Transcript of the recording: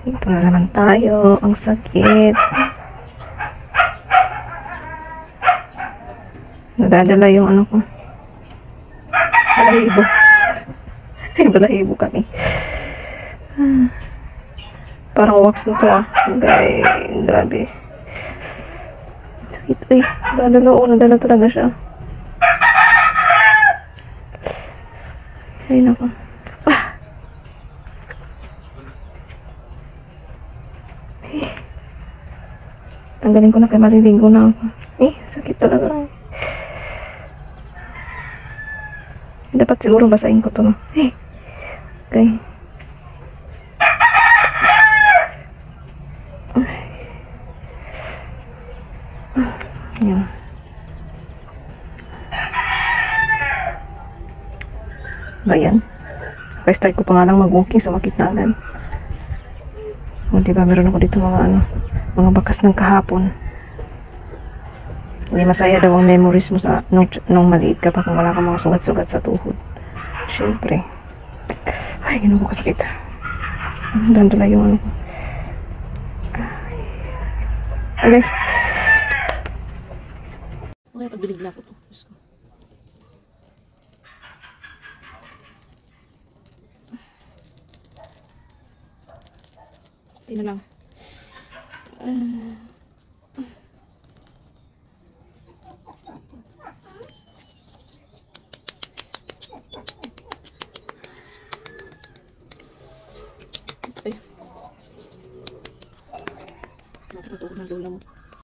Ito na naman tayo. Ang sakit. Nadadala yung ano ko. Balahibo. Ay, balahibo kami. Parang wax na to ah. Ay, grabe. Sakit. Ay, nadala talaga siya. Ay, naku. Tanggalin ko na kay maliligo na ako. Sakit talaga. Dapat siguro basahin ko to, no? Okay. Ayan. Ayan. Start ko pa nga lang mag-walking, sumakit na agad. O, diba, meron ako dito mga bakas ng kahapon. Hindi masaya daw ang memories mo sa nung maliit ka pa kung wala kang mga sugat-sugat sa tuhod. Siyempre. Ay, gano'n ko kasakit. Dando na yung ano ko. Okay. Okay, pagbinigla ko to. Tingnan lang. Ay. Nakatutok ng lola mo.